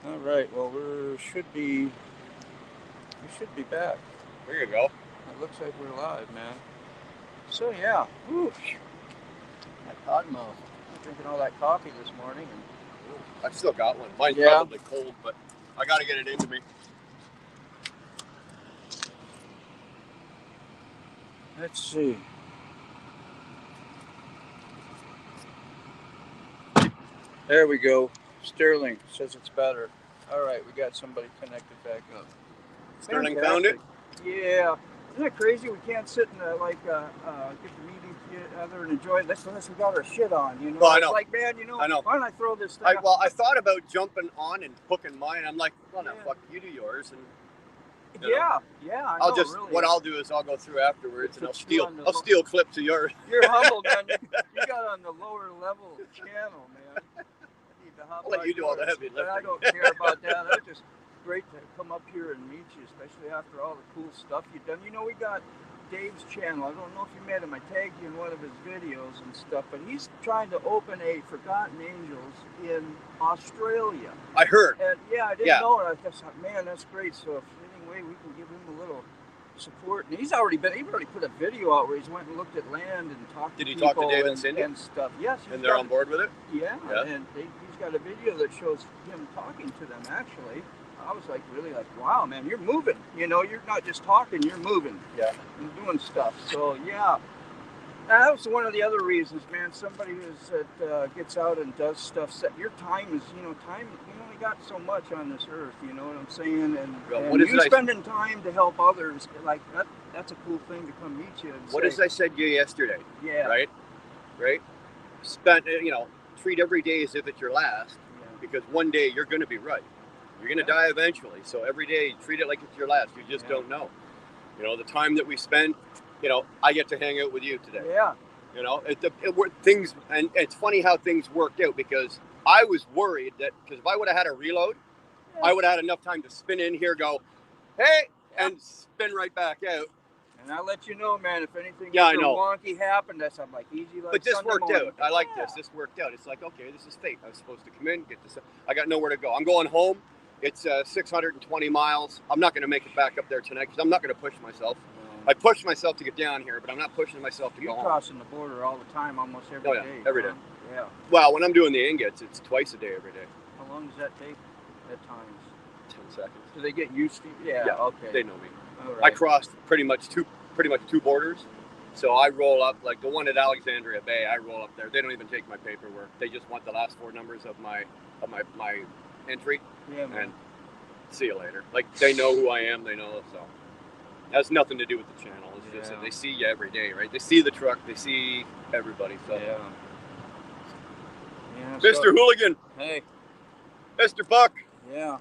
All right. Well, we should be back. There you go. It looks like we're live, man. So yeah, whew, that cotton mouth. I'm drinking all that coffee this morning, and I still got one. Mine's yeah. probably cold, but I got to get it into me. Let's see. There we go. Sterling says it's better. All right, we got somebody connected back up. Sterling found Fantastic. it. Yeah. Isn't that crazy? We can't sit and get the meeting together and enjoy this unless we got our shit on. You know, Well, I it's know. like, man, I know. why don't I throw this thing? I thought about jumping on and hooking mine. I'm like, well, no, fuck, you do yours, and Yeah, yeah. I I'll know, just really. what I'll do is I'll go through afterwards and Put you on I'll steal clips of yours. You're humble, man. You got on the lower level channel, man. I need to hop I'll let on you do all the yours. heavy But I lifting. don't care about that. It's just great to come up here and meet you, especially after all the cool stuff you've done. You know, we got Dave's channel. I don't know if you met him. I tagged you in one of his videos and stuff, but he's trying to open a Forgotten Angels in Australia. I heard. And yeah, I didn't know it. I just thought, man, that's great. So if any way we can give him a little support, and he's already put a video out where he's went and looked at land and talked Did to he people talk to Dave and and, Cindy? and stuff. Yes, And they're on board with it? Yeah, Yeah. and he's got a video that shows him talking to them actually. I was like, really like, wow, man, you're moving. You know, you're not just talking, you're moving. Yeah. And doing stuff. So yeah, that was one of the other reasons, man. Somebody that gets out and does stuff. Your time is, time. You only got so much on this earth. You know what I'm saying? And, Well, and what is you it I- spending time to help others, like that. That's a cool thing to come meet you. And What say, as I said to you yesterday, Yeah. right? Treat every day as if it's your last, Yeah. because one day you're going to be right. You're going to die eventually. So every day, treat it like it's your last. You just don't know. You know, the time that we spend, I get to hang out with you today. Yeah. Things, and it's funny how things worked out, because I was worried that, because if I would have had a reload, I would have had enough time to spin in here, go, hey, and spin right back out. And I'll let you know, man, if anything I know. wonky happened, I'm like easy like But this Sunday worked morning. out. I like this. This worked out. It's like, okay, this is fate. I was supposed to come in, get this. I got nowhere to go. I'm going home. It's 620 miles. I'm not going to make it back up there tonight because I'm not going to push myself. I push myself to get down here, but I'm not pushing myself to go You're home. crossing the border all the time, almost every day. Every day. Yeah. Well, when I'm doing the ingots, it's twice a day every day. How long does that take at times? 10 seconds. Do they get used to you? Yeah, okay. They know me. All right. I crossed pretty much two borders. So I roll up, like the one at Alexandria Bay, I roll up there. They don't even take my paperwork. They just want the last four numbers of my entry. Yeah, man. And see you later. Like, they know who I am, they know, so it has nothing to do with the channel. It's just that they see you every day, right? They see the truck, they see everybody. So Mr. Hooligan. Hey. Mr. Buck. Yeah.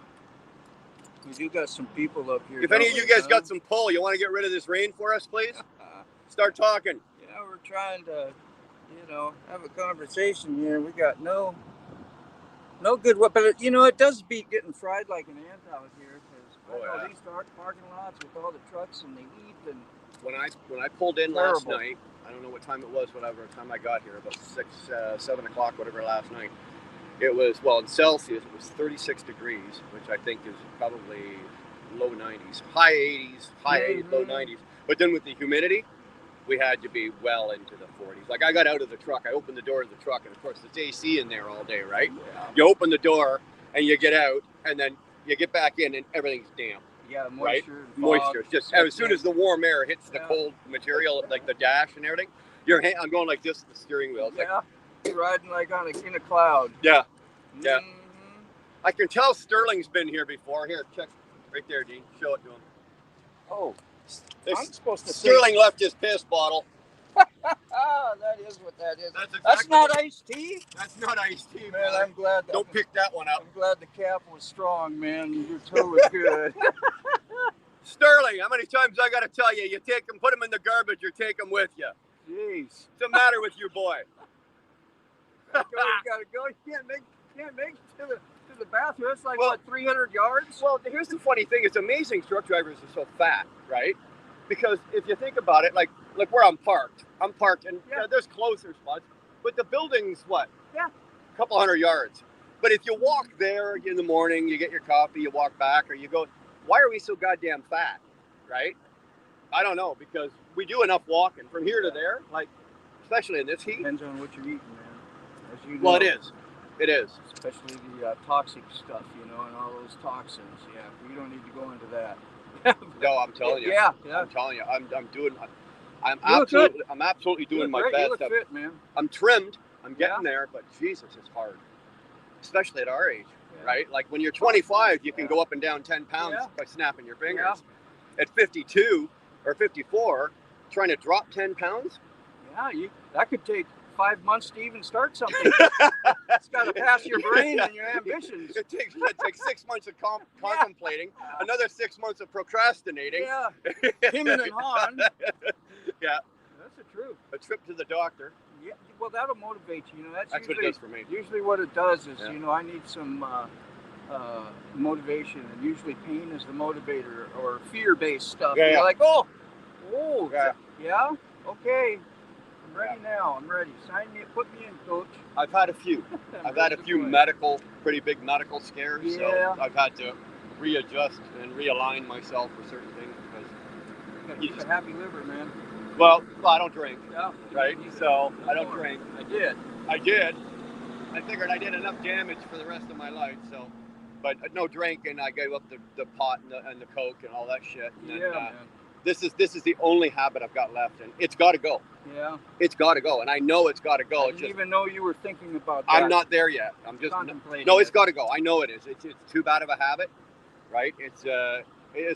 We do got some people up here. If any of you guys got some pull, you want to get rid of this rain for us, please? Start talking. Yeah, we're trying to, have a conversation here. We got no good, but it does beat getting fried like an ant out here, because these parking lots with all the trucks and the heat and. When I pulled in last night, I don't know what time it was, whatever time I got here, about 7 o'clock, whatever, last night. It was, in Celsius, it was 36 degrees, which I think is probably low 90s, high 80s, low 90s. But then with the humidity, we had to be well into the 40s. Like, I got out of the truck, I opened the door of the truck, and of course it's AC in there all day, right? Yeah. You open the door and you get out, and then you get back in and everything's damp. Yeah, moisture. Right? Fog, Moisture. Just as soon as the warm air hits the cold material, like the dash and everything, I'm going like this with the steering wheel. It's like, you're riding like in a cloud. Yeah. Yeah. Mm-hmm. I can tell Sterling's been here before. Here, check right there, Dean. Show it to him. Oh, I'm supposed to. Sterling left his piss bottle. That is what that is. That's not iced tea. That's not iced tea, man. I'm glad. Don't pick that one up. I'm glad the cap was strong, man. Your toe was good. Sterling, how many times I got to tell you? You take them, put them in the garbage, or take them with you. Jeez. What's the matter with you, boy? You gotta go. You can't make it to the bathroom. It's like, what, 300 yards? Well, here's the funny thing. It's amazing truck drivers are so fat, right? Because if you think about it, like where I'm parked, and there's closer spots, but the building's what? Yeah. A couple hundred yards. But if you walk there in the morning, you get your coffee, you walk back, or you go, why are we so goddamn fat, right? I don't know, because we do enough walking from here to there, like, especially in this heat. Depends on what you're eating, man. As you know, well, it is. It is. Especially the toxic stuff, you know, and all those toxins. Yeah, we don't need to go into that. No, I'm telling you. Yeah. I'm telling you. I'm You absolutely doing my best. You look fit, man. I'm trimmed. I'm getting there, but Jesus, it's hard. Especially at our age, right? Like when you're 25, you can go up and down 10 pounds by snapping your fingers. Yeah. At 52 or 54, trying to drop 10 pounds? Yeah, that could take 5 months to even start something. It's got to pass your brain and your ambitions. It takes 6 months of contemplating, another 6 months of procrastinating. Yeah, him and Han. Yeah. That's the truth. A trip to the doctor. Yeah, well, that'll motivate you. You know, that's what it does for me. Usually what it does is, you know, I need some motivation, and usually pain is the motivator, or fear-based stuff. Yeah, You're like, yeah, okay. I'm ready now. I'm ready. Sign me. Put me in, coach. I've had a few. I've had a few pretty big medical scares. Yeah. So I've had to readjust and realign myself for certain things because you just a happy liver, man. Well, I don't drink. Yeah. Right. So I don't drink. I did. I figured I did enough damage for the rest of my life. So, but no drink, and I gave up the pot and the coke and all that shit. And yeah, man. This is the only habit I've got left, and it's got to go. Yeah. It's got to go, and I know it's got to go. I didn't even know you were thinking about that. I'm not there yet. I'm just contemplating. No, it's got to go. I know it is. It's too bad of a habit, right? It's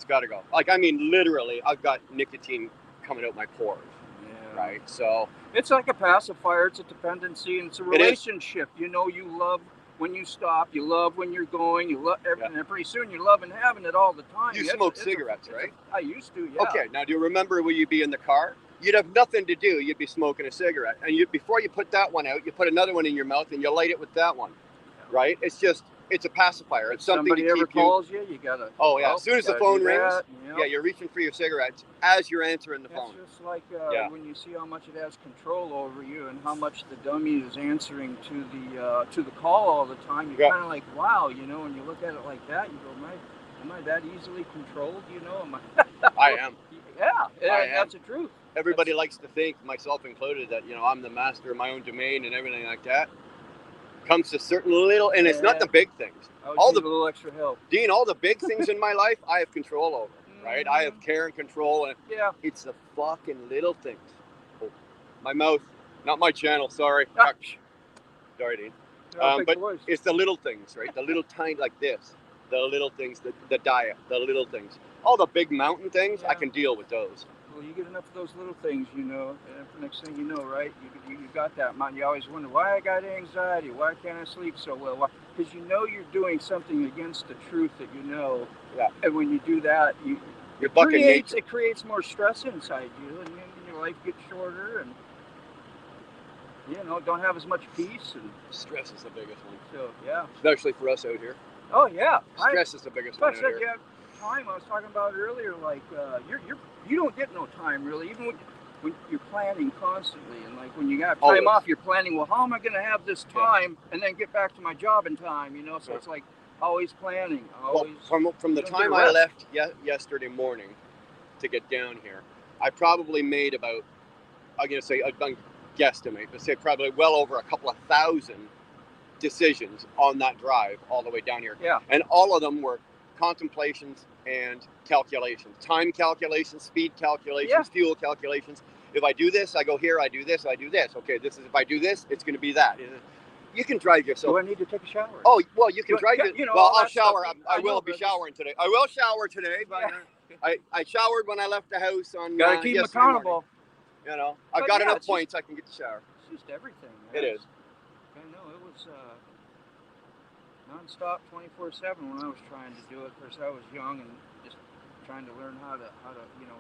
got to go. Like, I mean, literally, I've got nicotine coming out my pores. Yeah. Right. So it's like a pacifier. It's a dependency, and it's a relationship. You know, you love when you stop. You love when you're going. You love everything. And pretty soon you're loving having it all the time. You smoke cigarettes, right? I used to. Yeah. Okay. Now, do you remember when you'd be in the car? You'd have nothing to do. You'd be smoking a cigarette, and before you put that one out, you put another one in your mouth, and you light it with that one. Yeah. Right? It's a pacifier. It's something somebody ever calls you, you gotta. Oh yeah. As soon as the phone rings, you're reaching for your cigarettes as you're answering the phone. It's just like when you see how much it has control over you and how much the dummy is answering to the call all the time. You're kind of like, wow, you know. When you look at it like that, you go, am I that easily controlled? You know, I am. Yeah, that's the truth. Everybody likes to think, myself included, that I'm the master of my own domain and everything like that. Comes to certain little, and it's not the big things. All the little extra help, Dean. All the big things in my life, I have control over. Right? I have care and control, and it's the fucking little things. Oh, my mouth, not my channel. Sorry, sorry, Dean. But it's the little things, right? The little tiny, like this. The little things, the diet, the little things. All the big mountain things, I can deal with those. Well, you get enough of those little things, you know, and the next thing you know, right, you got that mountain. You always wonder, why I got anxiety? Why can't I sleep so well? Because you know you're doing something against the truth that you know. Yeah. And when you do that, it creates more stress inside you, and your life gets shorter, and don't have as much peace. And stress is the biggest one. So yeah. Especially for us out here. Oh yeah. Stress is the biggest one out here. Time I was talking about earlier, like you don't get no time really, even when you're planning constantly, and like when you got time off, you're planning, well, how am I going to have this time and then get back to my job in time, so it's like always planning. Always, well, from the time I left yesterday morning to get down here, I probably made about, I'm going to say, I'm guesstimate, but say probably well over a couple of thousand decisions on that drive all the way down here. Yeah. And all of them were contemplations and calculations, time calculations, speed calculations, fuel calculations. If I do this, I go here. I do this, I do this. Okay, this is, if I do this, it's going to be that. You can drive yourself. Do I need to take a shower? Oh, well, you can drive it. Well, I'll shower. I will be showering today. I will shower today, but I showered when I left the house on. Gotta keep them accountable. Morning. I've got enough points. I can get the shower. It's just everything. Man. It is. I know it was. Non-stop 24/7 when I was trying to do it. Of course, I was young and just trying to learn how to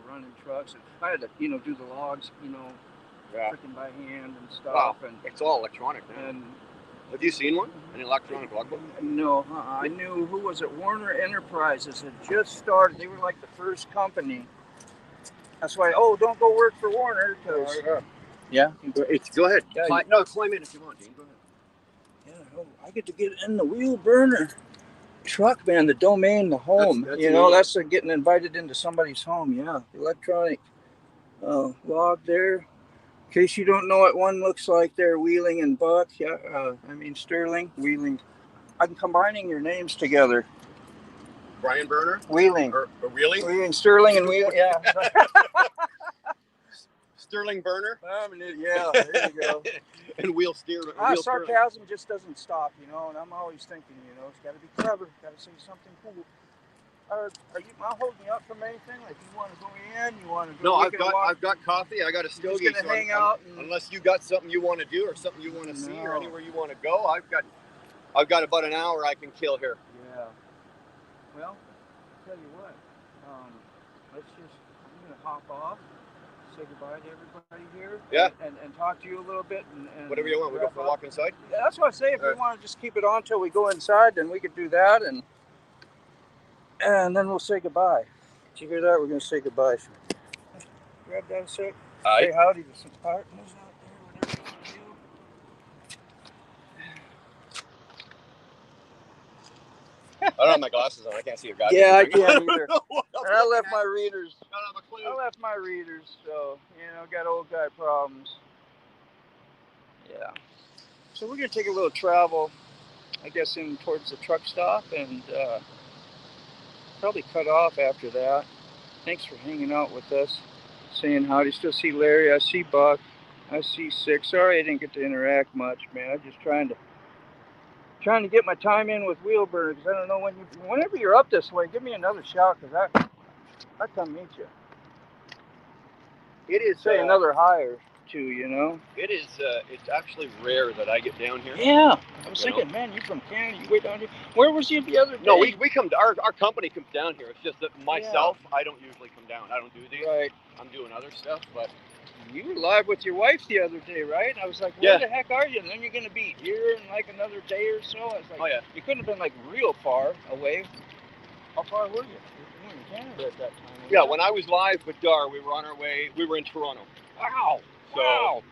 run in trucks, and I had to do the logs freaking by hand and stuff. Wow. And it's all electronic now. And have you seen one? An electronic logbook? No, I knew, who was it? Wheelburner Enterprises had just started. They were like the first company. That's why. Oh, don't go work for Warner because. Yeah. Go ahead. Climb in if you want, Dean. Go ahead. Yeah. Oh, I get to get in the Wheelburner truck, man. The domain, the home. That's you know, neat. that's getting invited into somebody's home. Yeah, electronic log there. In case you don't know what one looks like, there, Wheeling and Buck. Yeah, I mean Sterling, Wheeling. I'm combining your names together. Brian Burner? Wheeling. Or Wheeling? Wheeling, Sterling, and Wheeling. Yeah. Sterling Burner? Yeah, there you go. And Wheel Sterling. Sarcasm just doesn't stop, you know, and I'm always thinking, you know, it's got to be clever, got to say something cool. Are you not holding you up from anything? Like you want to go in, you want to go? No, I've got coffee. I got a stogie. Just gonna hang out. Unless you got something you want to do or something you want to see or anywhere you want to go, I've got about an hour I can kill here. Yeah. Well, I'll tell you what. I'm gonna hop off, say goodbye to everybody here. Yeah. And talk to you a little bit. And whatever you want. We go for a walk inside. Yeah, that's what I say. If we want to just keep it on till we go inside, then we could do that and then we'll say goodbye. Did you hear that? We're going to say goodbye. Grab that a sec. Aye. Say howdy to some partners out there, whatever you I don't have my glasses on. I can't see your guys. Yeah, I can't either. And I left my readers. I don't have a clue. I left my readers, so, you know, got old guy problems. Yeah. So we're going to take a little travel, I guess, in towards the truck stop and probably cut off after that. Thanks for hanging out with us, saying howdy. Still see Larry. I see Buck. I see Six. Sorry I didn't get to interact much, man. I'm just trying to get my time in with Wheelburner because I don't know whenever you're up this way, give me another shout because I come meet you. It is say another hi or two, you know. It is. It's actually rare that I get down here. Yeah, I was thinking, man, you're from Canada. You way down here. Where was you the other day? No, we come. Our company comes down here. It's just that myself, I don't usually come down. I don't do these. Right. I'm doing other stuff, but. You were live with your wife the other day, right? I was like, where the heck are you? And then you're going to be here in like another day or so. I was like, oh, yeah. You couldn't have been like real far away. How far were you? You were in Canada at that time. Yeah, when I was live with Dar, we were on our way. We were in Toronto. Wow. So, wow.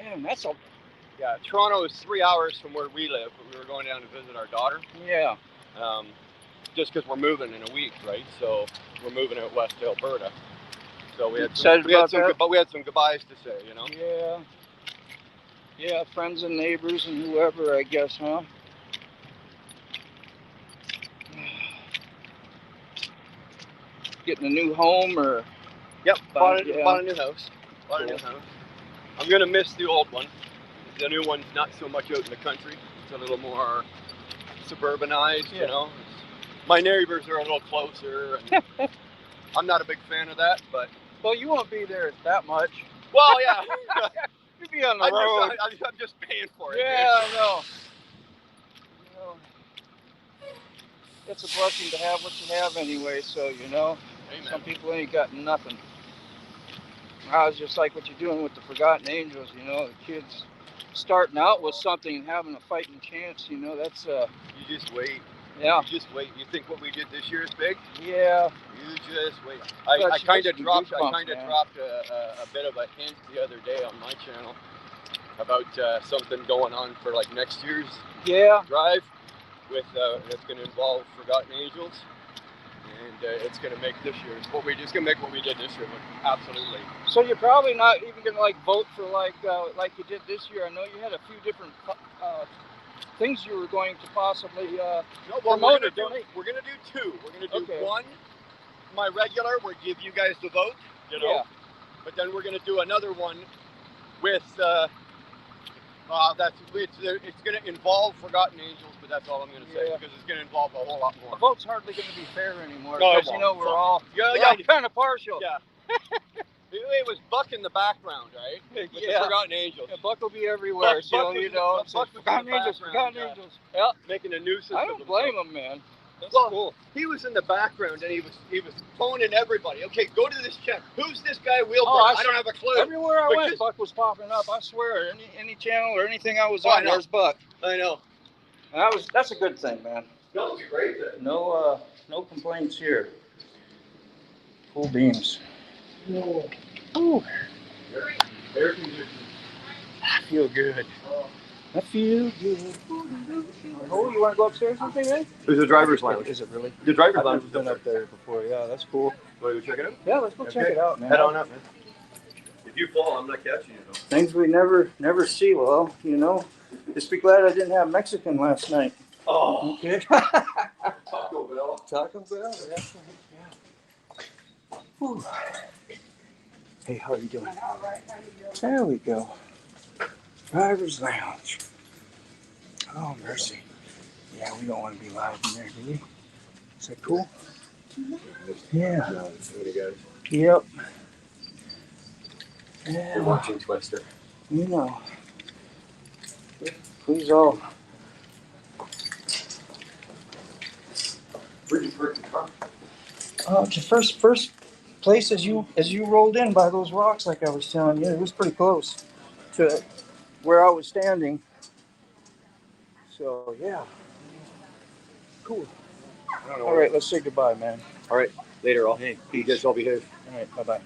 Man, that's a... Yeah, Toronto is 3 hours from where we live, but we were going down to visit our daughter. Yeah. Just because we're moving in a week, right? So we're moving out west to Alberta. So we had some goodbyes to say, you know? Yeah. Yeah, friends and neighbors and whoever, I guess, huh? Getting a new home or... Yep, bought a new house. Bought a new house. I'm going to miss the old one. The new one's not so much out in the country. It's a little more suburbanized, you know? My neighbors are a little closer. And I'm not a big fan of that, but... Well, you won't be there that much. Well, yeah. You'll be on the road. I'm just paying for it. Yeah, I know. You know. It's a blessing to have what you have anyway, so, you know. Amen. Some people ain't got nothing. I was just like what you're doing with the Forgotten Angels, you know. The kids starting out with something and having a fighting chance, you know. That's... You just wait. Yeah. You just wait. You think what we did this year is big? Yeah. You just wait. I kind of dropped a bit of a hint the other day on my channel about something going on for like next year's drive with that's going to involve Forgotten Angels, and it's going to make this year's what we just going to make what we did this year look absolutely. So you're probably not even going to like vote for like you did this year. I know you had a few different things you were going to possibly promote. We're going to do two. We're going to do one, my regular, where give you guys the vote, you know. Yeah. But then we're going to do another one with it's going to involve Forgotten Angels, but that's all I'm going to say because it's going to involve a whole lot more. The vote's hardly going to be fair anymore because you know we're all kind of partial. Yeah. It was Buck in the background, right? With the Forgotten Angels. Yeah, Buck will be everywhere, you know. Forgotten Angels. Yeah. Making a nuisance. I don't blame him, man. That's cool. He was in the background and he was phoning everybody. Okay, go to this check. Who's this guy Wheelburner? I don't have a clue. Everywhere I went, Buck was popping up. I swear, any channel or anything I was on, there's Buck. I know. That's a good thing, man. No, it's a great thing. No complaints here. Full beams. Ooh. Air conditioning. I feel good. I feel good. Oh, you want to go upstairs with me, man? There's a driver's lounge. Is it really? The driver's I've lounge never is been up there before. Yeah, that's cool. Want to go check it out? Yeah, let's go check it out, man. Head on up, man. If you fall, I'm not catching you, though. Things we never see. Well, you know, just be glad I didn't have Mexican last night. Oh. Okay. Taco Bell. Taco Bell. Yeah. Whew. Hey, how are you doing? All right, how you doing? There we go. Driver's lounge. Oh, mercy. Yeah, we don't want to be loud in there, do we? Is that cool? Yeah. No, it's what you guys. Yep. We're Yeah. watching Twister. You know. Please all. Where'd you park the car? The first place as you rolled in by those rocks, like I was telling you, it was pretty close to where I was standing. So yeah. Cool. I don't know. All right, let's say goodbye, man. All right. Later, all. Hey, You guys all behave. All right, bye-bye.